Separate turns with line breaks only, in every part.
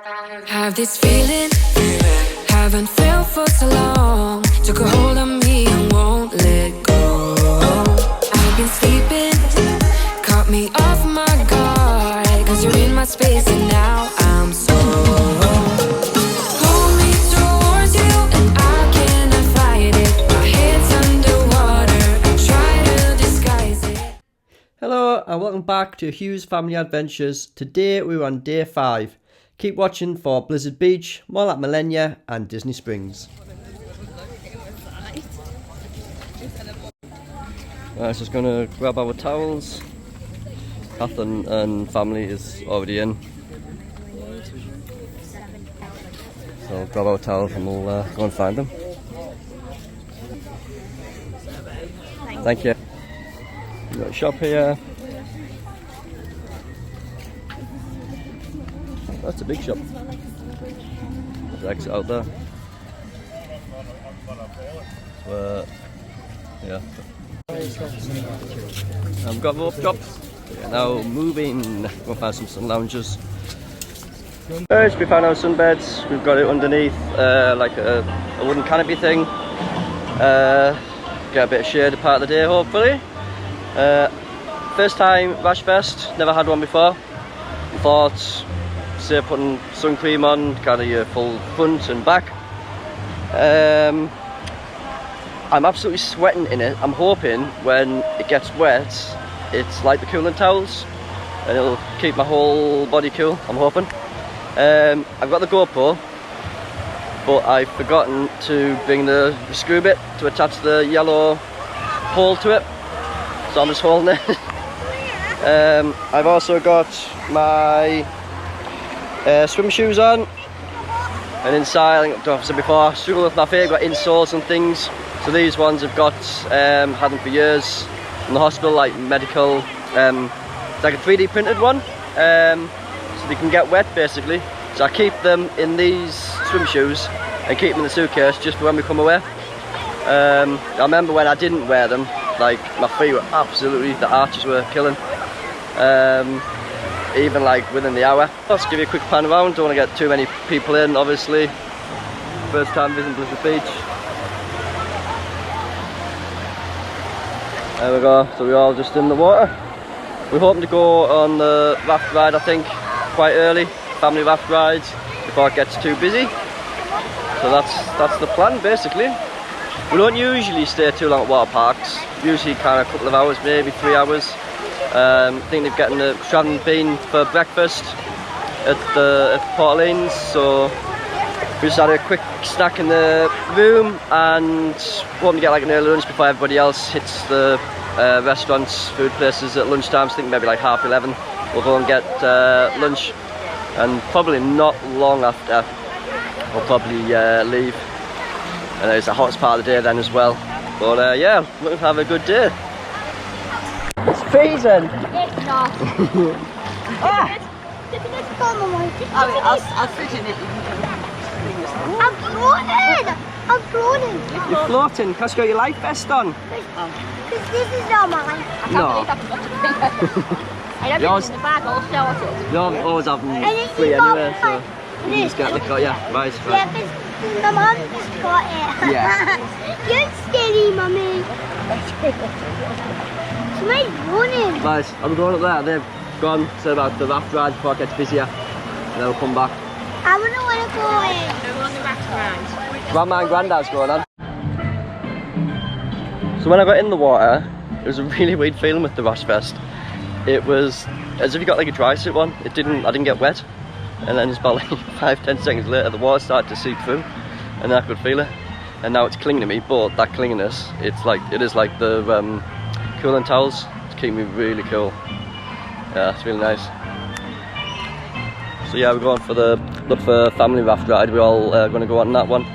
Have this feeling, haven't felt for so long. Took a hold of me and won't let go. I've been sleeping, caught me off my guard. Cause you're in my space and now I'm so. Pull me towards you and I cannot fight it. My head's underwater, I try to disguise it.
Hello and welcome back to Hughes Family Adventures. Today we're on day 5. Keep watching for Blizzard Beach, more like Millenia and Disney Springs. Right, just going to grab our towels. Catherine and family is already in. So we'll grab our towels and we'll go and find them. Thank you. We've got a shop here. That's a big shop. There's an exit out there. Yeah. I've got rope drops. Yeah, now moving. We'll find some sun lounges. First, we found our sunbeds. We've got it underneath like a wooden canopy thing. Get a bit of shade part of the day, hopefully. First time Rash Fest. Never had one before. Thought. Say putting sun cream on, kind of your full front and back. I'm absolutely sweating in it. I'm hoping when it gets wet, it's like the cooling towels and it'll keep my whole body cool, I'm hoping. I've got the GoPro, but I've forgotten to bring the screw bit to attach the yellow pole to it, so I'm just holding it. I've also got my swim shoes on, and inside, I think I've said before, I struggle with my feet, I've got insoles and things. So these ones I've got, had them for years in the hospital, like medical. It's like a 3D printed one, so they can get wet basically. So I keep them in these swim shoes and keep them in the suitcase just for when we come away. I remember when I didn't wear them, like my feet were absolutely, the arches were killing. Even like within the hour. Let's give you a quick pan around, don't want to get too many people in obviously. First time visiting Blizzard Beach. There we go, so we're all just in the water. We're hoping to go on the raft ride, I think, quite early. Family raft rides before it gets too busy. So that's the plan basically. We don't usually stay too long at water parks. Usually kind of a couple of hours, maybe 3 hours. I think they've gotten a Sharon been for breakfast at Port Orleans, so we just had a quick snack in the room and hoping to get like an early lunch before everybody else hits the restaurants, food places at lunchtime. So I think maybe like 11:30 we'll go and get lunch, and probably not long after we'll probably leave. And it's the hottest part of the day then as well. But yeah, we'll have a good day. It's freezing!
It's not.
Ah!
I'll sit in it. I'm floating! I'm floating!
You're floating because you got your life vest on.
Because this is not mine.
No.
I have it in the bag all sorted.
You're always having free anyway, so you just get the cut, yeah. Right,
Yeah,
right.
because my mum just got it.
Yeah.
You're steady, mummy. Somebody's running.
Right, I'm going up there. They've gone to about the raft ride before it gets busier. And then we'll come back.
I wouldn't want to go in.
We're on the raft ride.
Grandma and Granddad's going on. So when I got in the water, it was a really weird feeling with the Rash Fest. It was as if you got like a dry suit on. I didn't get wet. And then just about like 5-10 seconds later, the water started to seep through, and then I could feel it. And now it's clinging to me, but that clinginess, it is like the cooling towels. It's keeping me really cool. Yeah, it's really nice. So yeah, we're going for the family raft ride. We're all going to go on that one.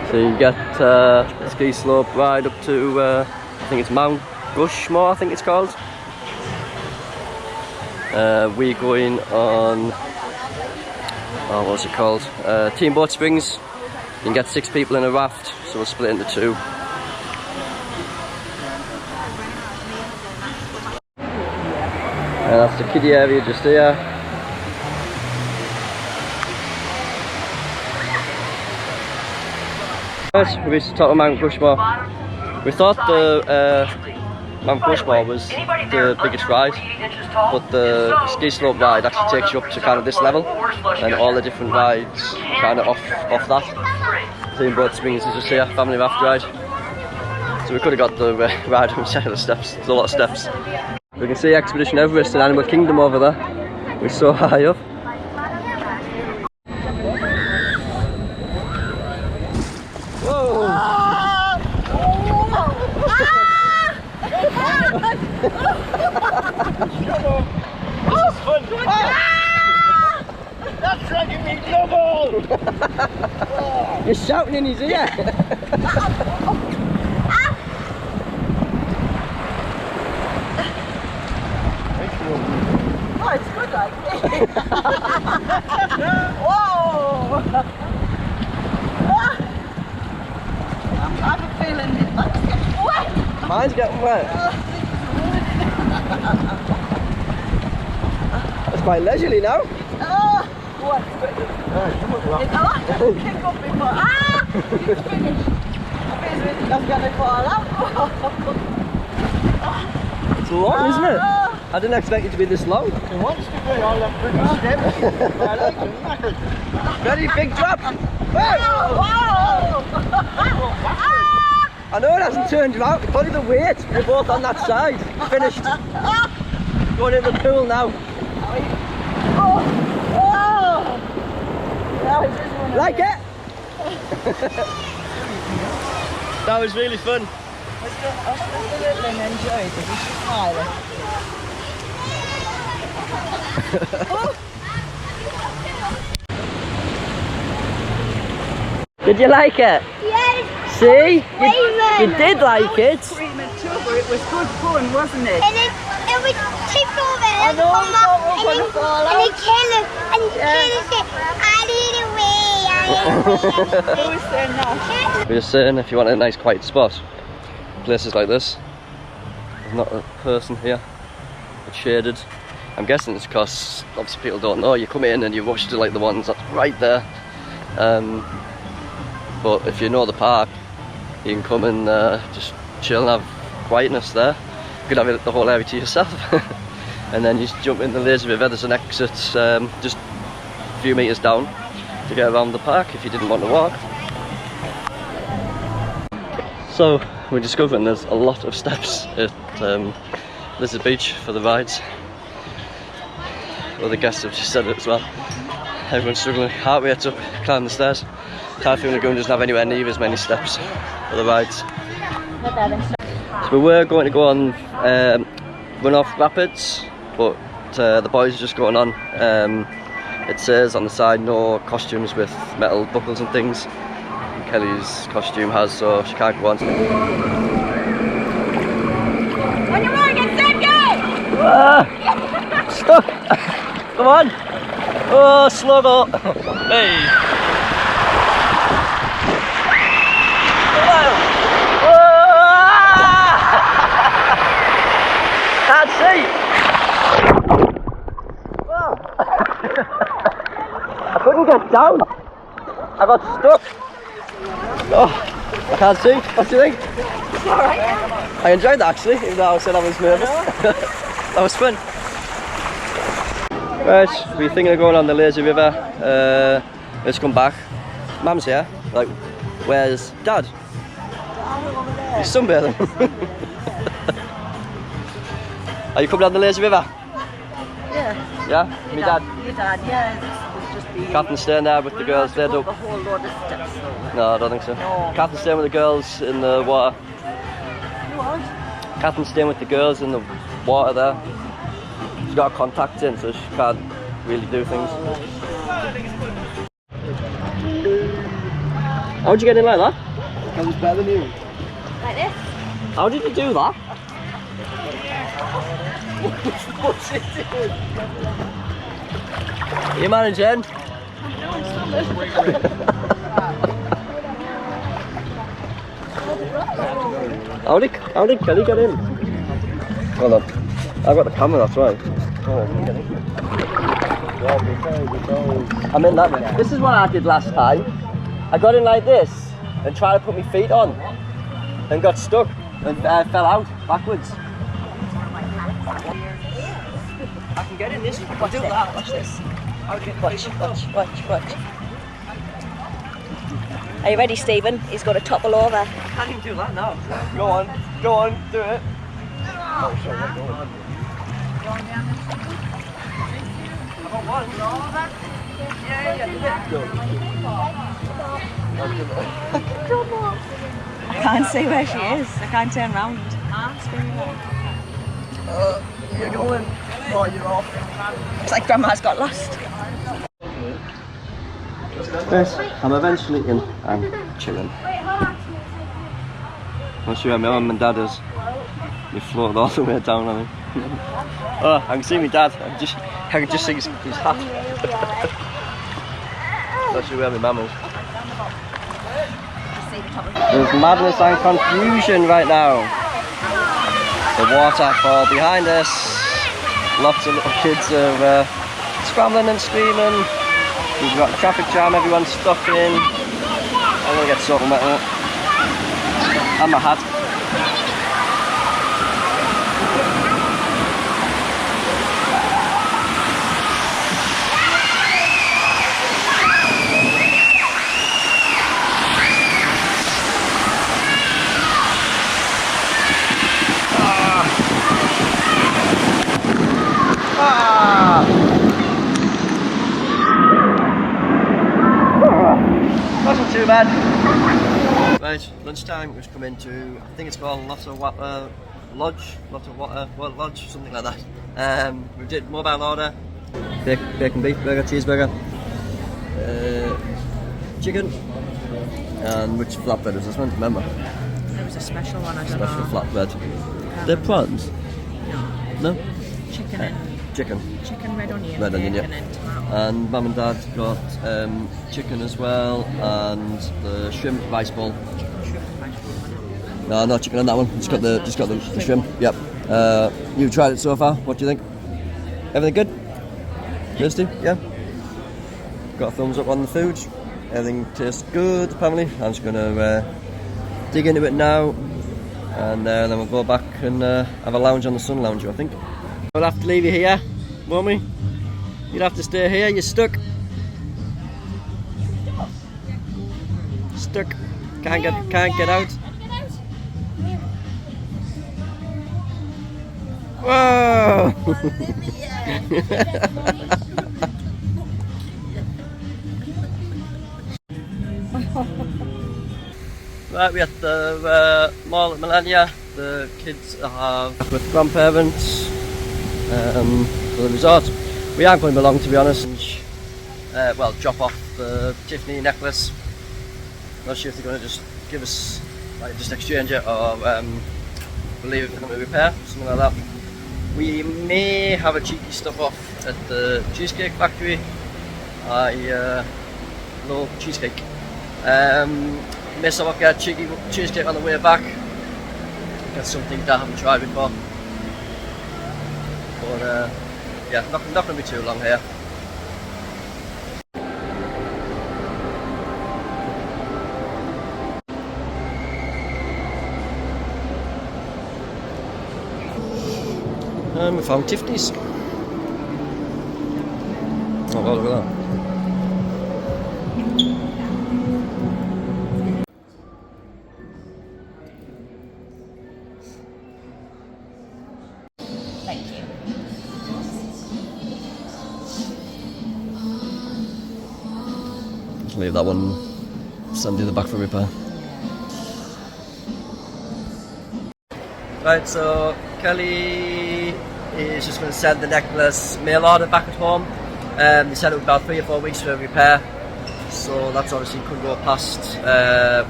So you get a ski slope ride up to I think it's Mount Rushmore, I think it's called. We're going on, what's it called? Teamboat Springs. You can get 6 people in a raft, so we'll split into 2. And that's the kiddie area just here. Right, we reached the top of Mount Rushmore. We thought the Mount Rushmore was the biggest ride, but the ski slope ride actually takes you up to kind of this level, and all the different rides kind of off that. Teamboat Springs is just here, family raft ride. So we could have got the ride on the side of the steps. There's a lot of steps. We can see Expedition Everest and Animal Kingdom over there. We're so high up.
This is fun. That's dragging me double.
You're shouting in his ear.
Oh, it's good like this. Whoa! I have a feeling it's getting wet.
Mine's getting wet. It's quite leisurely now.
What? You kick up before. You finished. I was going to fall out.
It's long, isn't it? I didn't expect it to be this long.
It wants to be all that pretty steps. I like it.
Very big drop.
Whoa!
I know it hasn't turned you out. It's probably the weight. We're both on that side. Finished. Going in the pool now. Like it? That was really fun.
I still enjoy it. You should smile.
Did you like it?
Yes.
See? You did like it.
Premature, it was good fun, wasn't it?
And then it was tipped over
I
and
know,
come up
it's gonna fall
and
out.
then Caleb said, I need a way.
Who was saying that?
We're just saying, if you want a nice quiet spot, places like this, there's not a person here. It's shaded. I'm guessing it's because obviously people don't know. You come in and you rush to like the ones that's right there. But if you know the park, you can come and just chill and have quietness there. You could have the whole area to yourself. And then you just jump in the lazy river. There's an exit just a few metres down to get around the park if you didn't want to walk. So we're discovering there's a lot of steps at Lizard Beach for the rides. Other guests have just said it as well. Everyone's struggling. Heart rate's up, climbing the stairs. Typhoon Lagoon doesn't have anywhere near as many steps for the rides. So we were going to go on Runoff Rapids, but the boys are just going on. It says on the side no costumes with metal buckles and things. And Kelly's costume has, so she can't go on.
On your mark, get set, go!
Stuck! Come on! Oh, slow go! Hey! Can't see! I couldn't get down! I got stuck! Oh, I can't see. What do you think?
It's alright.
I enjoyed that actually, even though I said I was nervous. That was fun. Right, we're thinking of going on the lazy river. Let's come back. Mum's here. Like, where's Dad? He's sunbathing. Are you coming down the lazy river?
Yeah.
Yeah? Me dad?
Your dad, yeah. It's just the...
Captain's staying there with the girls. They're
a
up.
whole load of steps though.
No, I don't think so.
No.
Captain's staying with the girls in the water.
What?
Captain's staying with the girls in the water there. She's got a contact in, so she can't really do things. How'd you get in like that?
I was better than you.
Like this?
How did you do that?
What's it doing?
Are you managing? How did Kelly get in? Hold on. I've got the camera, that's right. Hold on, get in. I'm in that. This is what I did last time. I got in like this, and tried to put my feet on and got stuck and fell out backwards. I can get in this. Watch this. Watch this. Watch.
Are you ready, Stephen? He's got to topple over.
I can't even do that now. Go on, do it. Oh, sorry, go on. I got one. Yeah, do it.
I can't see where she is. I can't turn round.
You're going. Oh, you're off.
It's like Grandma's got lost.
Yes, I'm eventually in. I'm chilling. I'll show you how my mum and dad is. They floated all the way down on me. Oh, I can see my dad. I can just see his hat. I'll show you where my mum is. There's madness and confusion right now. The waterfall behind us. Lots of little kids are scrambling and screaming. We've got a traffic jam, everyone's stuck in. I'm gonna get soaking wet up. And my hat. Wasn't too bad. Right, lunchtime we've come into, I think it's called Lottawatta Lodge, Lottawatta Lodge, something like that. We did mobile order, bacon beef burger, cheeseburger, chicken, and which flatbread was this one? Remember?
There was a special one, I don't know.
Special flatbread. They're prawns? No? Chicken.
Chicken, red onion.
Red onion, yeah.
And tomato.
And Mum and Dad got chicken as well, and the shrimp rice bowl. No, not chicken on that one. Just got the shrimp. Yep. You've tried it so far. What do you think? Everything good? Tasty? Yeah. Got a thumbs up on the food. Everything tastes good. Apparently, I'm just gonna dig into it now, and then we'll go back and have a lounge on the sun lounger, I think. We'll have to leave you here, won't we? You'd have to stay here, you're stuck. Stuck. Can't get out. Whoa! Right, we're at the mall at Millenia. The kids are with grandparents for the resort. We aren't going along, to be honest. Well, drop off the Tiffany necklace. Not sure if they're going to just give us, like, just exchange it, or we'll leave it for them to repair, something like that. We may have a cheeky stop off at the Cheesecake Factory. I love cheesecake. May stop off, get a cheeky cheesecake on the way back. Get something that I haven't tried before. But yeah, not going to be too long here. And we found Tiffany's. Oh wow, look at that.
Thank you.
Just leave that one, send it the back for repair. Right, so Kelly is just going to send the necklace mail order back at home. They said it was about 3 or 4 weeks for repair, so that's obviously could go past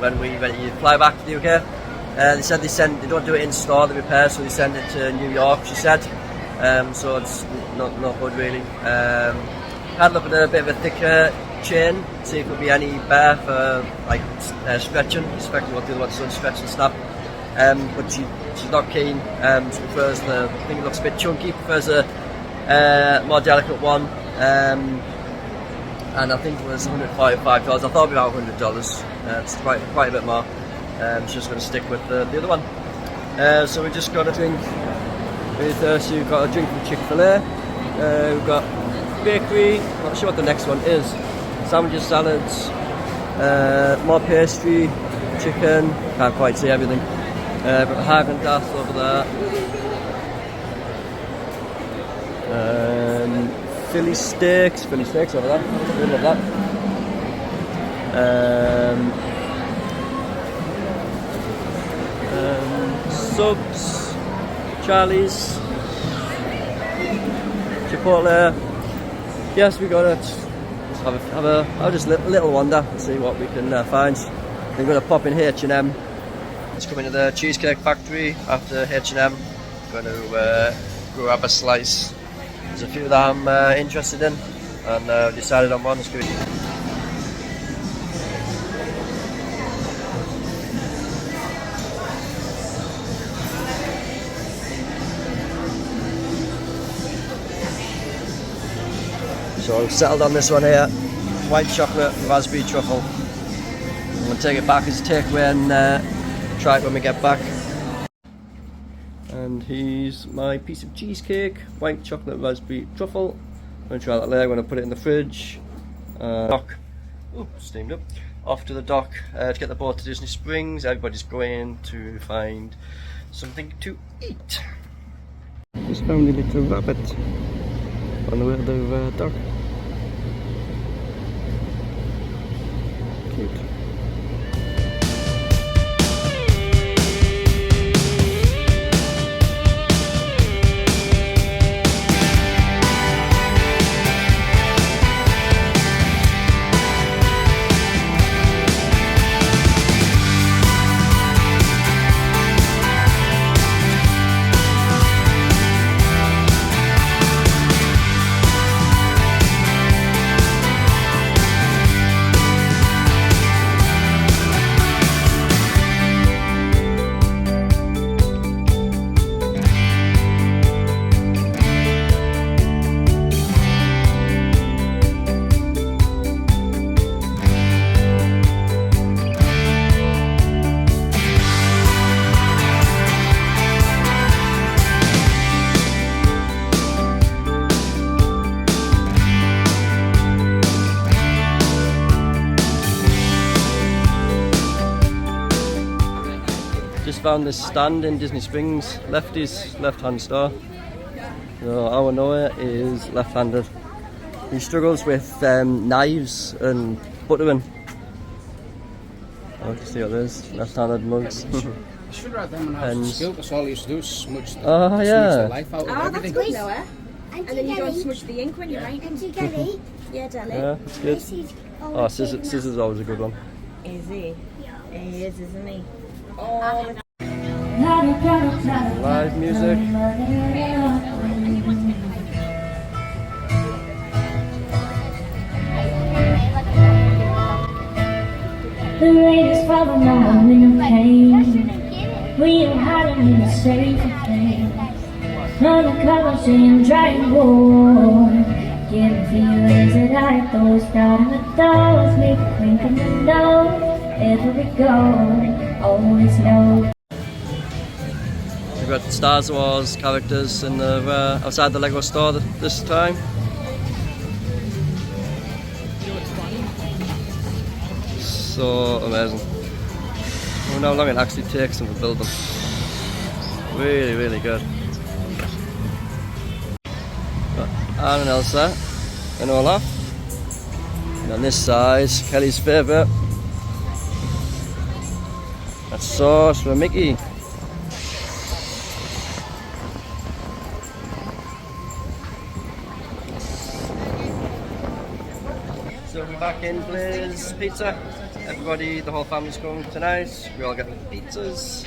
when we fly back to the UK. They said they don't do it in store, the repair, so they send it to New York, she said. So it's not good really. Had a look at a bit of a thicker chain, see if it would be any better for like stretching, especially what the other one's done, stretch and snap. But she's not keen. She prefers I think it looks a bit chunky, prefers a more delicate one. and I think it was $145. I thought it'd be about $100. It's quite a bit more. It's just going to stick with the other one. So we just got a drink. Really thirsty. We've got a drink from Chick-fil-A. We've got bakery. Not sure what the next one is. Sandwiches, salads, more pastry, chicken. Can't quite see everything. Got Haagen-Dazs over there. Philly steaks over there. Really love that. Subs, Charlie's, Chipotle. Yes, we got it. Have a just little wander and see what we can find. We're going to pop in H&M. Let's come into the Cheesecake Factory after H&M. Going to grab a slice. There's a few that I'm interested in, and decided on one. It's good. So I've settled on this one here, white chocolate raspberry truffle. I'm going to take it back as a takeaway and try it when we get back. And here's my piece of cheesecake, white chocolate raspberry truffle. I'm going to try that later. I'm going to put it in the fridge. Dock. Ooh, steamed up. Off to the dock to get the boat to Disney Springs. Everybody's going to find something to eat. Just found a little rabbit on the way to the dock. Cute. Just found this stand in Disney Springs, Lefty's left-hand store. So our Noah is left-handed. He struggles with knives and buttering. Oh, you see what there's left-handed mugs.
I should have them when I was in school, because all I used to do is smudge the,
Oh, yeah.
smudge the life out of everything.
That's good, Noah. And then you don't smudge the ink when you're writing.
Auntie Kelly,
Yeah, darling.
Yeah, that's good.
this is
Oh, scissors is always a good one.
Is he? He is, isn't he? Oh,
Live music.
The rain is falling on in the pain. We are hiding in a safe place. Undercover saying dry and warm. Getting feelings that I throw. Starting the doors, make a clink in the nose. Wherever we go, always know.
We've got Star Wars characters in the outside the Lego store this time. So amazing. I wonder how long it actually takes them to build them. Really, really good. Got Anne and Elsa and Olaf. And on this side, Kelly's favourite. That's sauce for Mickey. So we're back in Blaze Pizza. Everybody, the whole family's coming tonight. We all get pizzas.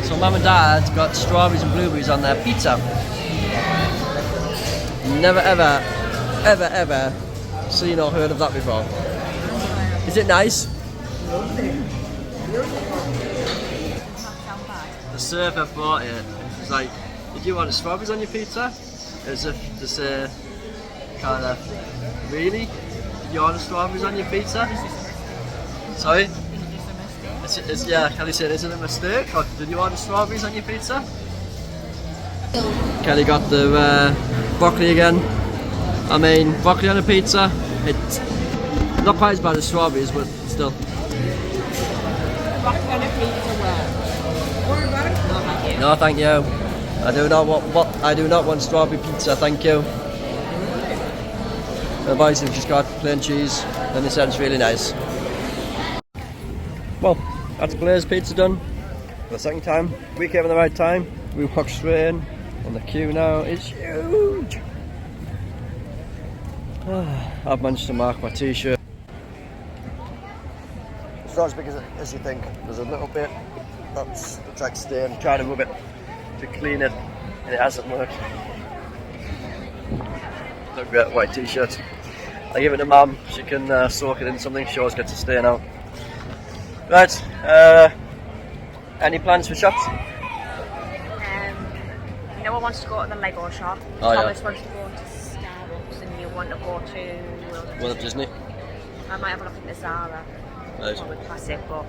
So Mum and Dad got strawberries and blueberries on their pizza. Never ever seen or heard of that before. Is it nice? The server brought it. It's like, did you want strawberries on your pizza? As if to say, kind of, really? Did you want strawberries on your pizza? Sorry? Yeah, Kelly said, is it a mistake? Or did you want strawberries on your pizza? Kelly got the broccoli again. I mean, broccoli on a pizza, it's not quite as bad as strawberries, but still.
Broccoli on a pizza where?
No, thank you. I do not want strawberry pizza, thank you. The boys have just got plain cheese, and they said it's really nice. Well, that's Blair's pizza done for the second time. We came at the right time. We walked straight in, and the queue now is huge. I've managed to mark my t-shirt. It's not as big as you think. There's a little bit that's like stain. I'm trying to rub it to clean it, and it hasn't worked. Look at that white t-shirt. I give it to Mum. She can soak it in something. She always gets a stain out. Right. Any plans for shops?
Noah wants to go to the Lego shop.
Oh,
Thomas
yeah.
wants to go to Starbucks, and you want to go to
World of Disney.
I might have a look into Zara.
Right.
Probably classic, but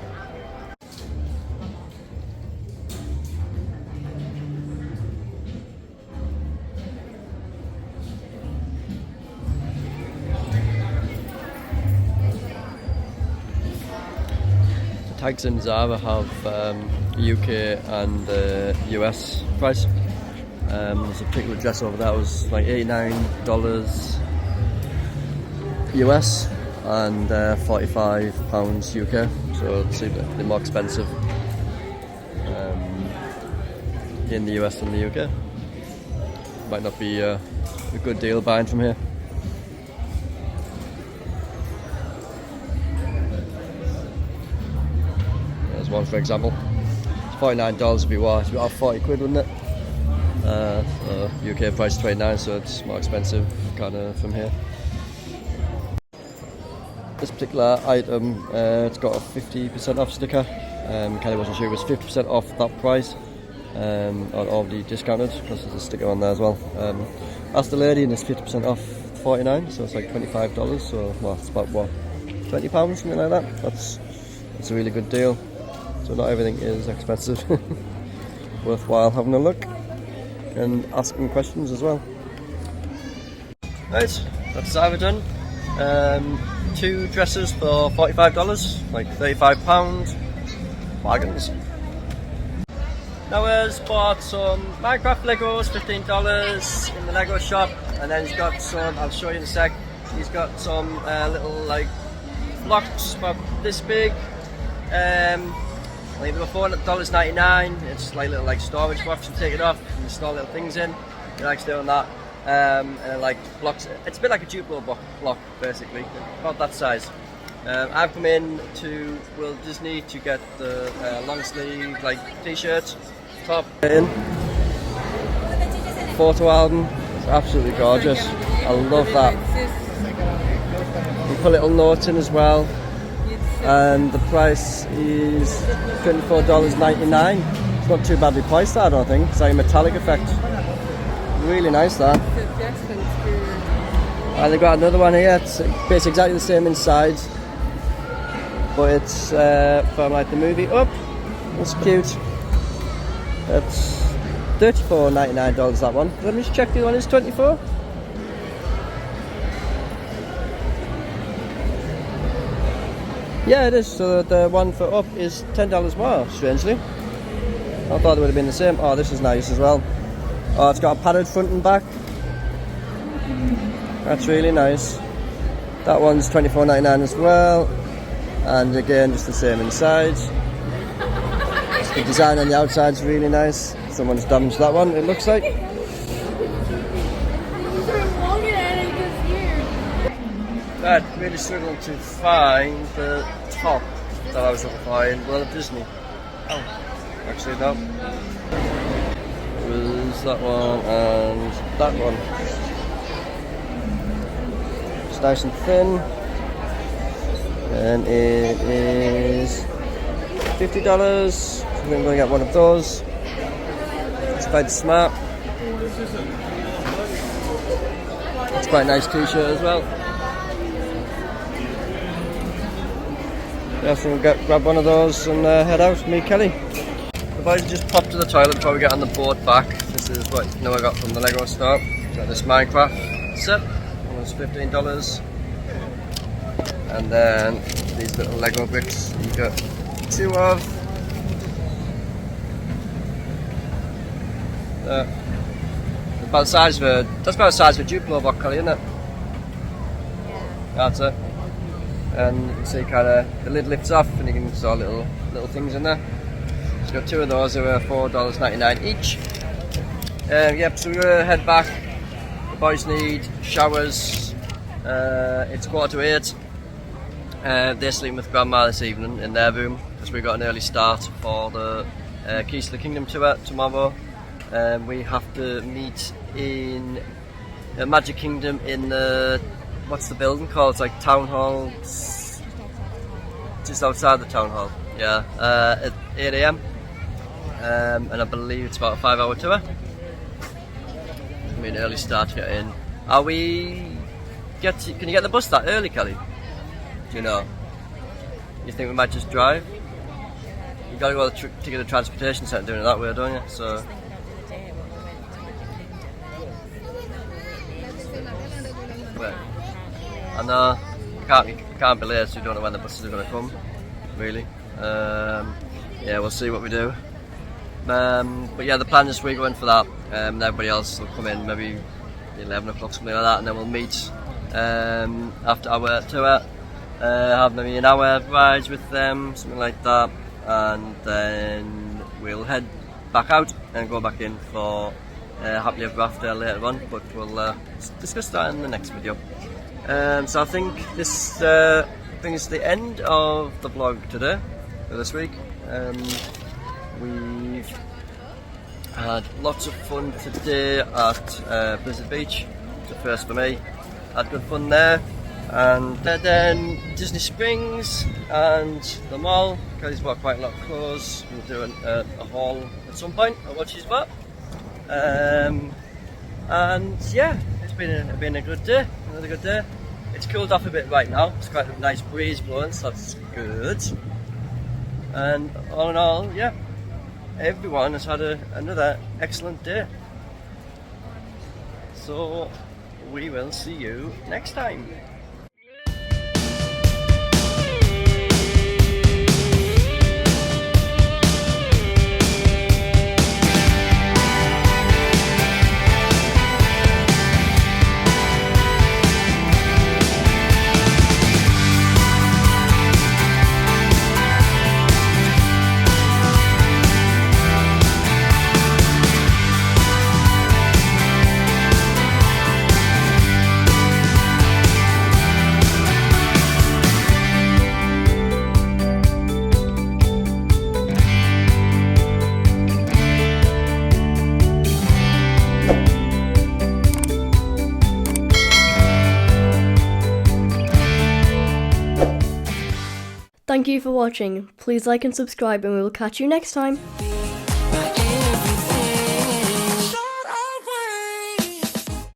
Tags in Zara have UK and US price. There's a particular dress over there that was like $89 US and £45 UK, so it's a bit more expensive in the US than the UK. Might not be a good deal buying from here. There's one for example. It's $49 if you were about 40 quid, wouldn't it? So UK price 29, so it's more expensive kind of from here. This particular item, it's got a 50% off sticker. Kelly wasn't sure it was 50% off that price, or already discounted because there's a sticker on there as well. Asked the lady and it's 50% off 49, so it's like $25. So well, it's about what, £20, something like that. That's a really good deal. So not everything is expensive. Worthwhile having a look and asking questions as well. Right, that's Zara done. 2 dresses for $45, like £35. Bargains. Noah's bought some Minecraft Legos, $15 in the Lego shop, and then he's got some, I'll show you in a sec, he's got some little like blocks about this big. I think they were $4.99. It's like little like storage box, you take it off and you store little things in. He likes doing that. And then like blocks, it's a bit like a Duplo block basically, about that size. I've come in to World Disney to get the long sleeve like t-shirt, top in. Photo album, it's absolutely gorgeous. I love that. You put little notes in as well. And the price is $24.99. It's not too badly priced, I don't think. It's like a metallic effect. Really nice that. And they've got another one here. It's basically exactly the same inside, but it's from like the movie Up. It's cute. It's $34.99 that one. Let me just check the other one is $24. Yeah, it is. So the one for Up is $10 more, strangely. I thought it would have been the same. Oh, this is nice as well. Oh, it's got a padded front and back. That's really nice. That one's $24.99 as well. And again, just the same inside. The design on the outside's really nice. Someone's damaged that one, it looks like. I'm really struggling to find the top that I was looking for in World of Disney. Oh, actually no. It was that one and that one. It's nice and thin. and it is $50. So I'm going to get one of those. It's quite smart. It's quite a nice t-shirt as well. Yeah, so we'll grab one of those and head out, me and Kelly. The boys just popped to the toilet before we get on the boat back. This is what I got from the Lego store. Got this Minecraft set, it was $15. And then these little Lego bricks you got 2 of. About the size of that's about the size of a Duplo box, Kelly, isn't it?
Yeah.
That's it. And you can see kind of the lid lifts off and you can install little things in there. So got 2 of those, they were $4.99 each. Yep, so we're going to head back. The boys need showers. It's 7:45. They're sleeping with Grandma this evening in their room because we got an early start for the Keys to the Kingdom tour tomorrow. We have to meet in Magic Kingdom in the, what's the building called? It's like Town Hall, just outside the Town Hall. Yeah, at 8 AM. And I believe it's about a 5-hour tour. I mean, early start to get in. Can you get the bus that early, Kelly? Do you know? You think we might just drive? You gotta go to the transportation centre doing it that way, don't you? So. I know, you can't be late, so you don't know when the buses are going to come, really. Yeah, we'll see what we do. But yeah, the plan is we go in for that, and everybody else will come in maybe 11 o'clock, something like that, and then we'll meet after our tour, have maybe an hour ride with them, something like that, and then we'll head back out and go back in for Happily Ever After later on, but we'll discuss that in the next video. So I think this brings us to the end of the vlog today, for this week. We've had lots of fun today at Blizzard Beach. It's the first for me. Had good fun there. And then Disney Springs and the mall. Kelly's bought quite a lot of clothes. We'll do a haul at some point at what she's bought. And yeah, it's been a good day, another good day. It's cooled off a bit right now, it's quite a nice breeze blowing, so that's good. And all in all, yeah, everyone has had another excellent day. So we will see you next time.
Thank you for watching. Please like and subscribe and we will catch you next time.